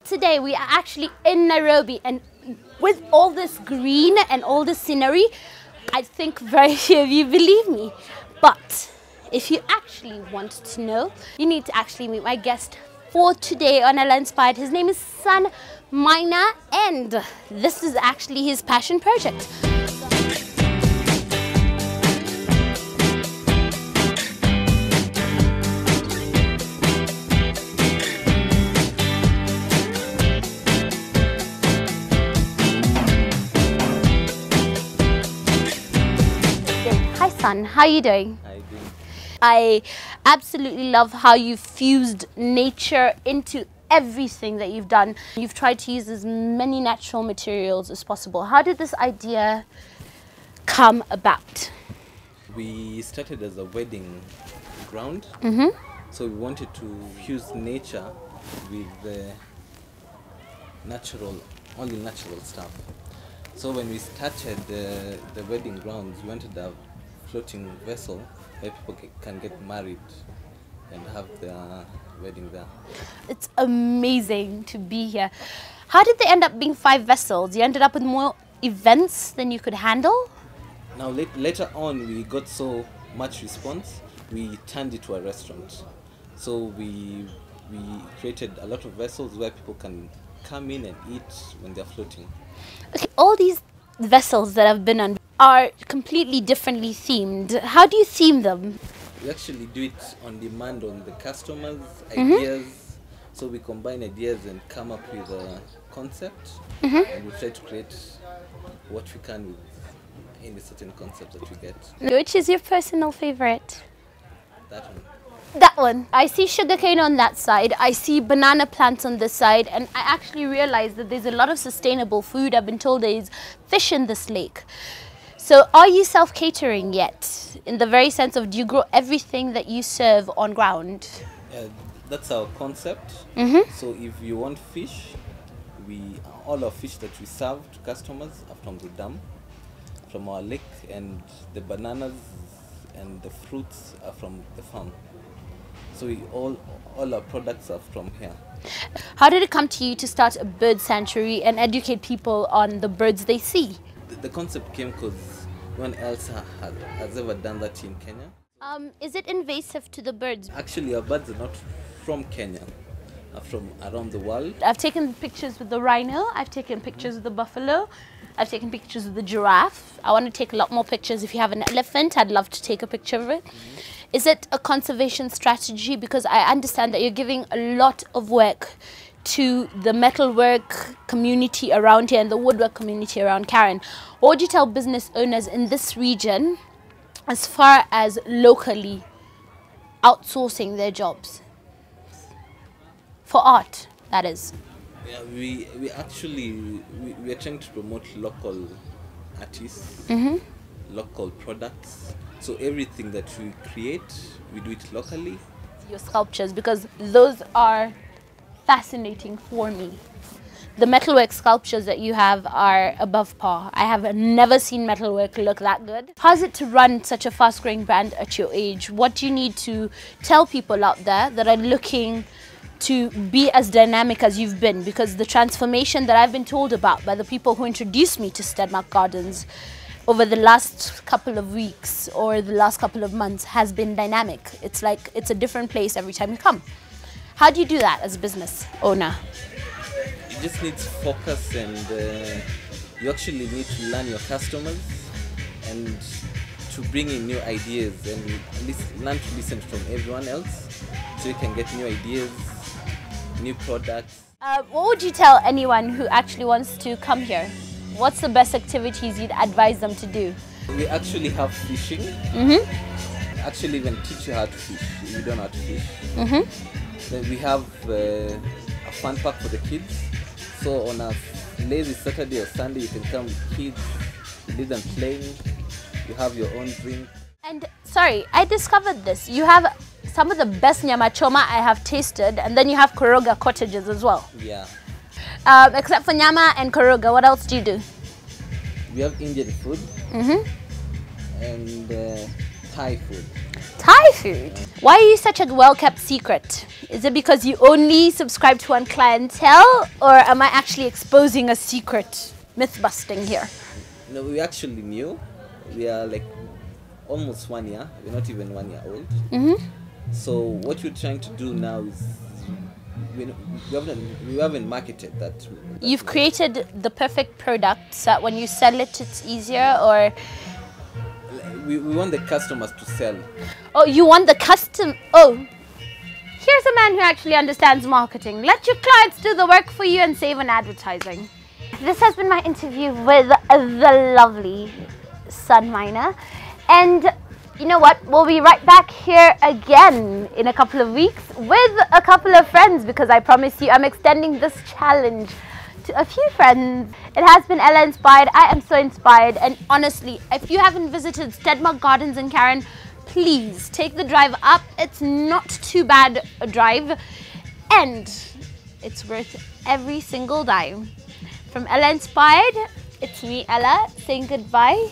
Today we are actually in Nairobi, and with all this green and all this scenery, I think very few of you believe me. But if you actually want to know, you need to actually meet my guest for today on Ella Inspired. His name is San Maina, and this is actually his passion project. Hi San, how are you doing? How are you doing? I absolutely love how you fused nature into everything that you've done. You've tried to use as many natural materials as possible. How did this idea come about? We started as a wedding ground, so we wanted to fuse nature with the only natural stuff. So when we started the wedding grounds, we wanted a floating vessel where people can get married and have their wedding there. It's amazing to be here. How did they end up being 5 vessels? You ended up with more events than you could handle? Now later on, we got so much response, we turned it to a restaurant. So we created a lot of vessels where people can come in and eat when they're floating. Okay, all these vessels that I've been on are completely differently themed. How do you theme them? We actually do it on demand on the customers' ideas. So we combine ideas and come up with a concept, and we try to create what we can with any certain concept that we get. Which is your personal favorite? That one. That one. I see sugarcane on that side, I see banana plants on this side, and I actually realized that there's a lot of sustainable food. I've been told there is fish in this lake. So are you self-catering yet? In the very sense of, do you grow everything that you serve on ground? That's our concept. So if you want fish, all our fish that we serve to customers are from the dam, from our lake, and the bananas and the fruits are from the farm. So all our products are from here. How did it come to you to start a bird sanctuary and educate people on the birds they see? The concept came because no one else has ever done that in Kenya. Is it invasive to the birds? Actually, our birds are not from Kenya, are from around the world. I've taken pictures with the rhino, I've taken pictures with the buffalo, I've taken pictures with the giraffe. I want to take a lot more pictures. If you have an elephant, I'd love to take a picture of it. Is it a conservation strategy? Because I understand that you're giving a lot of work to the metalwork community around here and the woodwork community around Karen. What would you tell business owners in this region as far as locally outsourcing their jobs? For art, that is. Yeah, we are trying to promote local artists, local products. So everything that we create, we do it locally. Your sculptures, because those are fascinating for me. The metalwork sculptures that you have are above par. I have never seen metalwork look that good. How's it to run such a fast-growing brand at your age? What do you need to tell people out there that are looking to be as dynamic as you've been? Because the transformation that I've been told about by the people who introduced me to Stedmak Gardens over the last couple of weeks or the last couple of months has been dynamic. It's like it's a different place every time you come. How do you do that as a business owner? It just needs focus, and you actually need to learn your customers and to bring in new ideas, and learn to listen from everyone else so you can get new ideas, new products. What would you tell anyone who actually wants to come here? What's the best activities you'd advise them to do? We actually have fishing. Actually even teach you how to fish if you don't know how to fish. Then we have a fun park for the kids. So on a lazy Saturday or Sunday, you can come with kids, leave them playing, you have your own drink. And sorry, I discovered this. You have some of the best nyama choma I have tasted, and then you have Koroga cottages as well. Yeah. Except for nyama and Koroga, what else do you do? We have Indian food and Thai food. Thai food. Why are you such a well-kept secret? Is it because you only subscribe to one clientele, or am I actually exposing a secret? Myth busting here. No, we actually knew. We are like almost 1 year. We're not even 1 year old. So what we're trying to do now is we haven't marketed that. You've created the perfect product so that when you sell it, it's easier, or We want the customers to sell. oh, you want the custom. Oh, here's a man who actually understands marketing. Let your clients do the work for you and save on advertising. This has been my interview with the lovely Sun Miner, and you know what? We'll be right back here again in a couple of weeks with a couple of friends, because I promise you I'm extending this challenge to a few friends. It has been Ella inspired. I am so inspired, and honestly, if you haven't visited Stedmak Gardens in Karen, please take the drive up. It's not too bad a drive, and it's worth every single dime. From Ella Inspired, it's me, Ella, saying goodbye.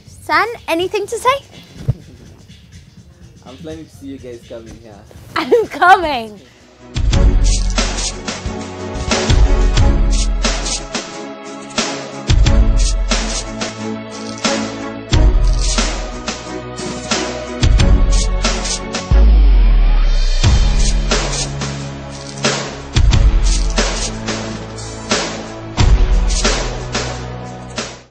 San, anything to say? I'm planning to see you guys coming here. I'm coming.